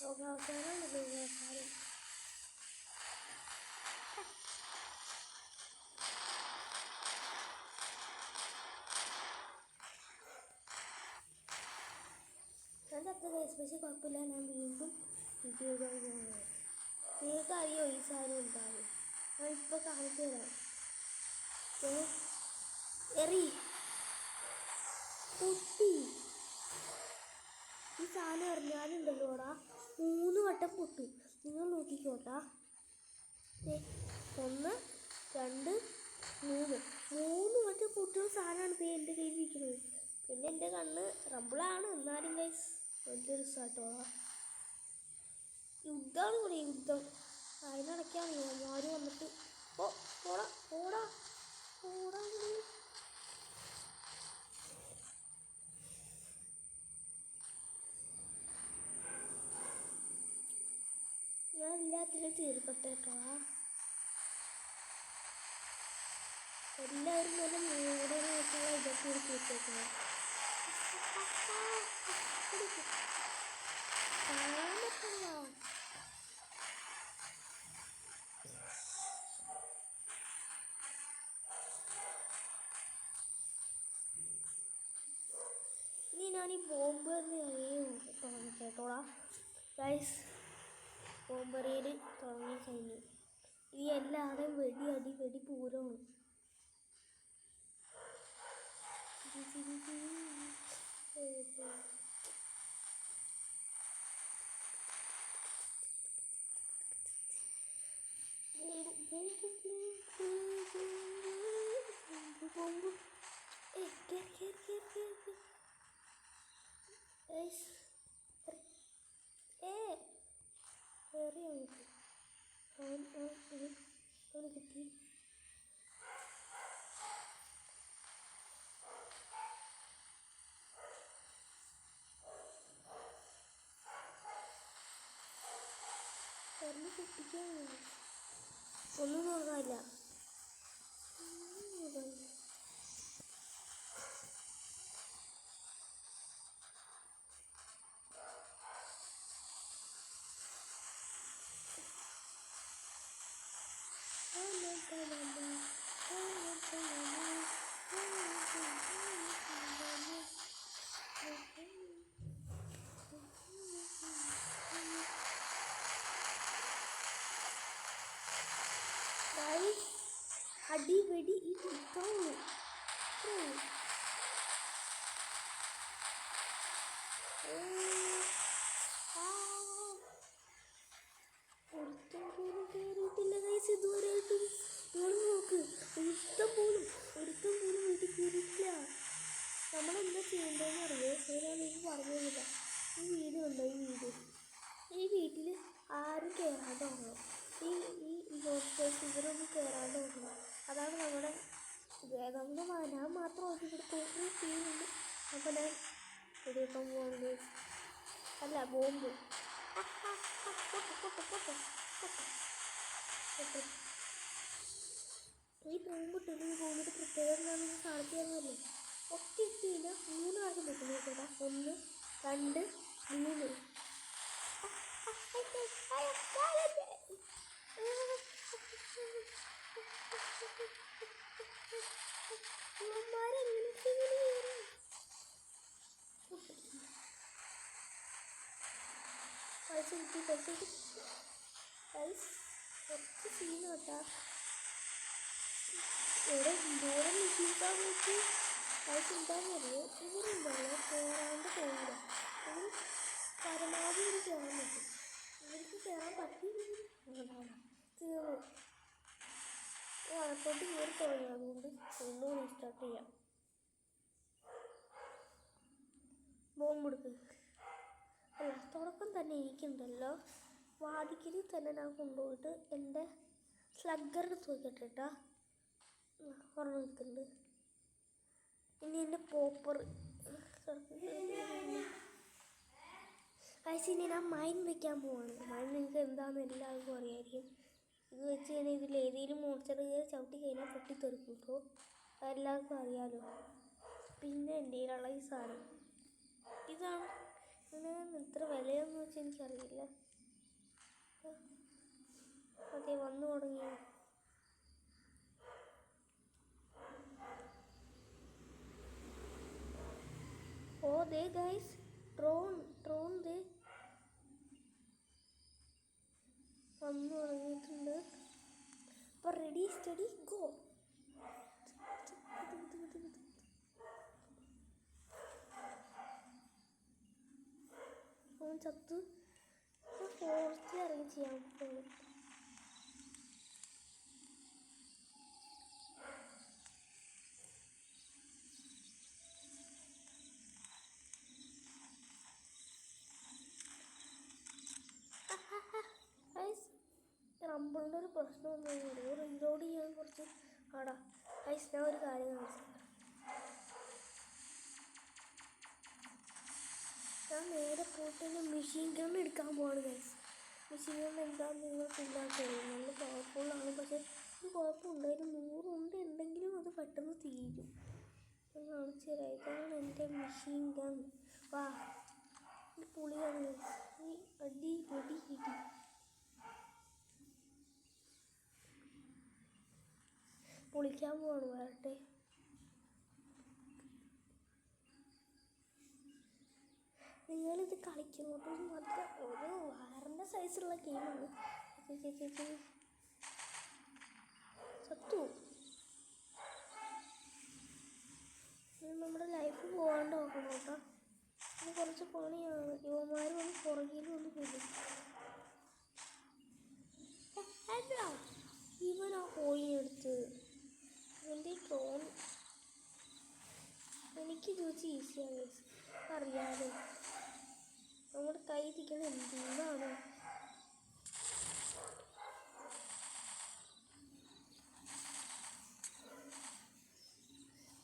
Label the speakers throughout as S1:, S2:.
S1: ലോകാവസാനമാണ് ലോകാവസാനം. എൻ്റെ അത്ര പക്ഷേ കുഴപ്പമില്ല. ഞാൻ വീണ്ടും വീഡിയോ പോകുന്നത് നിങ്ങൾക്ക് അറിയോ ഈ സാധനം ഉണ്ടാകും. ഞാൻ ഇപ്പോൾ കാണിച്ചു തരാം. എറി പൊട്ടി. ഈ സാധനം എറിഞ്ഞാലുണ്ടല്ലോടാ 3 വട്ടം പൊട്ടും. നിങ്ങൾ നോക്കിക്കോട്ടാ. 1 2 3 വട്ടം പൊട്ടുന്ന സാധനമാണ് ഇപ്പോൾ എൻ്റെ കയ്യിലിരിക്കുന്നത്. പിന്നെ എൻ്റെ കണ്ണ് റബ്ബിളാണ്. എന്നാലും ഗൈസ് വലിയ രസമാട്ടോ. യുദ്ധമാണ് ഇവിടെ, യുദ്ധം. അതിനിടയ്ക്കാണ് യോമാര് വന്നിട്ട് ഓടാ ഓടാ ഓടാ. ഞാൻ എല്ലാത്തിനും തീർക്കട്ടെ കേട്ടോ. എല്ലാവരും നല്ല മൂടനായിട്ടുള്ള ഇതൊക്കെ എടുത്ത് വെച്ചേക്കുന്നത് കാണാൻ പറ്റില്ല. ഇനി ഞാൻ ഈ ബോംബ് തുടങ്ങിക്കേട്ടോടാ ഗൈസ്. ബോംബറിയിൽ തുടങ്ങി കഴിഞ്ഞു. ഈ എല്ലാവരുടെയും വെടി പൂരമാണ്. ബോംബ് അവന് കിട്ടി. കരണ്ട് പൊട്ടിക്കാൻ ഒന്നും നോക്കാനില്ല. അടിവെടി ഈ കുത്താവുള്ളൂ. ഒരുത്തം പോലും കയറിയിട്ടില്ല ഗൈസ് ഇതുവരെയായിട്ടും. നിങ്ങൾ നോക്ക്, ഒരുത്തം പോലും വീട്ടിൽ കയറിയിട്ടില്ല. നമ്മളെന്താ ചെയ്യേണ്ടതെന്ന് അറിയോ? ഞാൻ എനിക്ക് പറഞ്ഞില്ല. ഈ വീട് കണ്ടോ? ഈ വീട്ടിൽ ആരും കയറാണ്ട് പോകണം. ഈ ഇവരൊന്നും കയറാണ്ട് പോകണം. അതാണ് നമ്മുടെ ഞാൻ മാത്രം ഇവിടെ കുറേ പേരുണ്ട്. അപ്പോൾ ഞാൻ ഇടിയപ്പം പോകുന്നത് അല്ല ബോംബ്. ഈ ബോംബിട്ട് പ്രത്യേകത എന്താണെന്ന് കാണിച്ചു തരുന്നല്ലേ. ഒറ്റ ഇട്ടില്ല 3 ആൾക്ക് പൊട്ടുന്നു കേട്ടാ. 1 2 3. കുറച്ച് സീൻ കേട്ടാ. ഇവിടെ ദൂരം നിൽക്കാൻ നോക്കി പൈസ എന്താണെന്നറിയോ? ഇവരുണ്ടല്ലോ കയറാണ്ട് പോകില്ല. ഇവർ പരമാവധി ഇവർ കയറാൻ പറ്റും. ഇവർക്ക് കയറാൻ പറ്റിയിട്ടാണ് തീർന്നു. അകത്തോട്ട് കയറി തുടങ്ങി. അതുകൊണ്ട് ഒന്നുകൂടി സ്റ്റാർട്ട് ചെയ്യാം. ബോംബ് എടുക്ക്. അല്ല, തുടക്കം തന്നെ എനിക്കുണ്ടല്ലോ വാതിക്കലിൽ തന്നെ ഞാൻ കൊണ്ടുപോയിട്ട് എൻ്റെ സ്ലഗ്ഗറിന് തൂക്കിട്ടിട്ടാ ഓർമ്മ നിൽക്കുന്നുണ്ട്. ഇനി എൻ്റെ പോപ്പർ കഴിച്ച് ഇനി ഞാൻ മൈൻ വയ്ക്കാൻ പോവാണ്. മൈൻ നിങ്ങൾക്ക് എന്താണെന്ന് എല്ലാവർക്കും അറിയായിരിക്കും. ഇത് വെച്ച് കഴിഞ്ഞാൽ ഇതിൽ ഏതെങ്കിലും മോൺസ്റ്റർ കയറി ചവിട്ടി കഴിഞ്ഞാൽ പൊട്ടിത്തെറിക്കും കേട്ടോ. അതെല്ലാവർക്കും അറിയാമല്ലോ. പിന്നെ എൻ്റെ കയ്യിലുള്ള ഈ സാധനം ഇതാണ് അങ്ങനെ ഇത്ര വിലയെന്ന് വെച്ചാൽ എനിക്കറിയില്ല. അതെ വന്നു തുടങ്ങി. ഓ ദേ ഗൈസ്, ഡ്രോൺ ദേ വന്നു തുടങ്ങിയിട്ടുണ്ട്. അപ്പോൾ റെഡി സ്റ്റഡി ഗോ. അവൻ ചത്തു. ഫോറസ്റ്റിൽ ഇറങ്ങി ചെയ്യാൻ പോകും. റംബിളിൻ്റെ ഒരു പ്രശ്നം ഒന്നും റീലോഡ് ചെയ്യാൻ കുറച്ച് ആടാ. ഗൈസ് ഞാൻ ഒരു കാര്യം കാണിച്ചു. ഞാൻ നേരെ പോയിട്ട് മെഷീൻ ഗൺ എടുക്കാൻ പോവാണ് ഗൈസ്. മെഷീൻ ഗൺ എന്താണെന്ന് നിങ്ങൾക്ക് ഇല്ലാത്തത് നല്ല പവർഫുള്ളാണ്. പക്ഷേ ഒരു കുഴപ്പമുണ്ടായിരുന്നു, 100 ഉണ്ടെങ്കിലും അത് പെട്ടെന്ന് തീരും. ഞാൻ കാണിച്ചു തരാം. ഇതാണ് എൻ്റെ മെഷീൻ ഗൺ. വാ, പുളിയാണ് ഗൈസ്. ഈ അടി വെടി ഇടി. പൊളിക്കാൻ പോവാണ്. വരട്ടെ. നിങ്ങളിത് കളിക്കുന്നതും അത് ഒരു വാറിൻ്റെ സൈസുള്ള ഗെയിമാണ്. സത്തു നമ്മുടെ ലൈഫ് പോകാണ്ട് നോക്കണം കേട്ടോ. ഇത് കുറച്ച് പണിയാണ്. യുവമാർ വന്ന് പുറകിൽ വന്ന് പോകും. ഇവൻ ആ കോഴിയെടുത്ത് എൻ്റെ ഡ്രോൺ എനിക്ക് ചോദിച്ച് ഈസിയാണ് അറിയാതെ. നമ്മുടെ കൈ തിരിക്കണ എന്താണ്?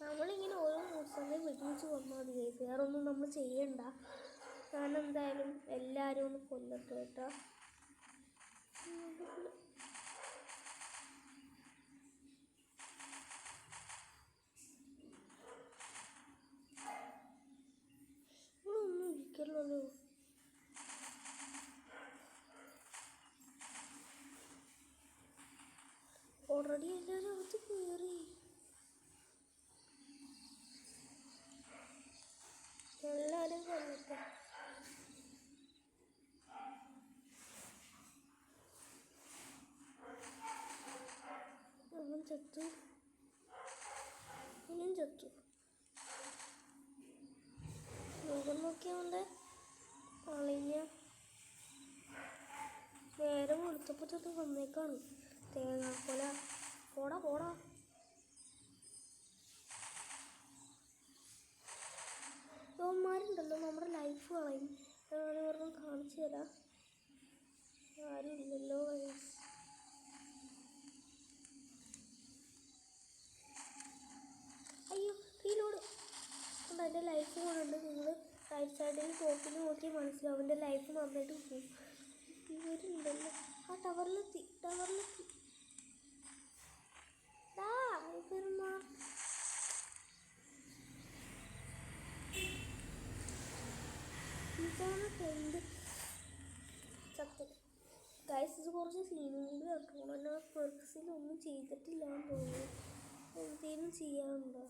S1: നമ്മളിങ്ങനെ ഓരോ സമയം വെടിവെച്ച് കൊന്നാൽ മതി. വേറെ ഒന്നും നമ്മൾ ചെയ്യണ്ട. ഞാൻ എന്തായാലും എല്ലാവരും ഒന്ന് കൊല്ലട്ടെ കേട്ടോ. ഒന്നും ഇരിക്കല്ലോ. ഓൾറെഡി എല്ലാവരും അകത്ത് കയറി. എല്ലാവരും കൊല്ലട്ടെ. അവൻ ചത്തു, ഇനിയും ചത്തു. മുഖം നോക്കിയവൻ്റെ അളിഞ്ഞ നേരെ വെളുത്തപ്പോൾ തൊട്ട് വന്നേക്കാണ്. തേങ്ങാക്കൊല പോടാ പോടാ. യവന്മാരുണ്ടല്ലോ നമ്മുടെ ലൈഫ് കളയും. ഞാൻ പറഞ്ഞു കാണിച്ചു തരാം. ആരും ഇല്ലല്ലോ. അയ്യോ റീലോഡ് ഉണ്ട്. എൻ്റെ ലൈഫ് കൂടുണ്ട്. നിങ്ങൾ റൈറ്റ് സൈഡിൽ ടോപ്പിൽ നോക്കി മനസ്സിലാവും. എൻ്റെ ലൈഫ് നന്നായിട്ട് പോകും. ഇവരുണ്ടല്ലോ ആ ടവറിലെത്തി. ഇതാണ് ട്രെൻഡ്. ചത്ത് ഗൈസ്. ഇത് കുറച്ച് സീനുകൾ കേട്ടോ. ഞാൻ പെർക്സിലൊന്നും ചെയ്തിട്ടില്ലാന്ന് തോന്നുന്നു. എന്തേലും ചെയ്യാനുണ്ടോ?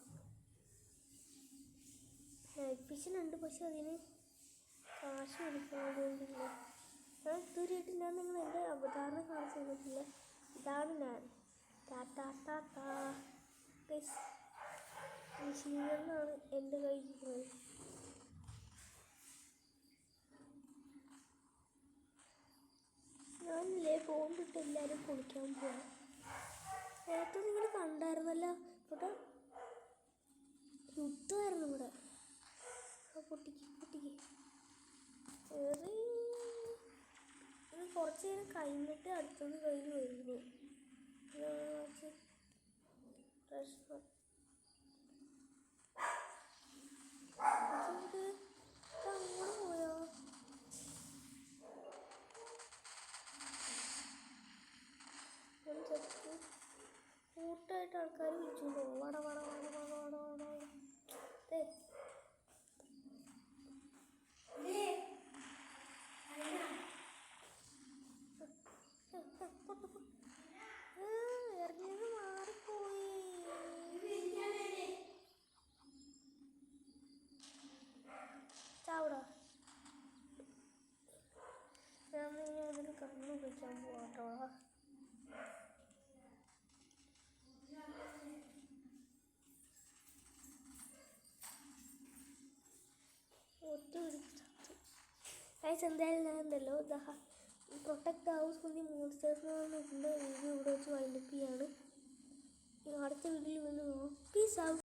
S1: നൈറ്റ് വിഷൻ ഉണ്ട്, പക്ഷെ അതിന് കാശ് കൊടുക്കുന്നതുകൊണ്ടില്ല. ഞാൻ ഇതുവരെയായിട്ട് ഞാൻ നിങ്ങൾ എൻ്റെ അവതാരണം കാണിച്ചു തന്നിട്ടില്ല. ഇതാണ് ഞാൻ. മെഷീനാണ് എൻ്റെ കയ്യിൽ. ഞാനില്ലേ പോകുമ്പോട്ട് എല്ലാവരും കുളിക്കാൻ പോവാം. നേരത്തെ നിങ്ങൾ കണ്ടായിരുന്നല്ലോ, ഇവിടെ യുദ്ധമായിരുന്നു. ഇവിടെ പൊട്ടിക്ക് കയറി. ഇത് കുറച്ച് നേരം കഴിഞ്ഞിട്ട് അടുത്തത് കയ്യിൽ വരുന്നു. പ്രശ്നം അങ്ങോട്ട് പോയോ? കൂട്ടായിട്ട് ആൾക്കാർ വിളിച്ചുകൊണ്ടോ വട കണ്ണ് ഉപയോഗിക്കാൻ പോവാട്ടോ. ഒറ്റ ഗൈസ് എന്തായാലും ഞാൻ ഉണ്ടല്ലോ പ്രൊട്ടക്ട് ഹൗസ് കുഞ്ഞ് മോൺസ്റ്റേഴ്സ് എന്ന് പറഞ്ഞിട്ടുള്ള വീഡിയോ ഇവിടെ വെച്ച് വൈൻഡപ്പ് ചെയ്യാണ്. അടുത്ത വീഡിയോയിൽ പീസ് ഔട്ട്.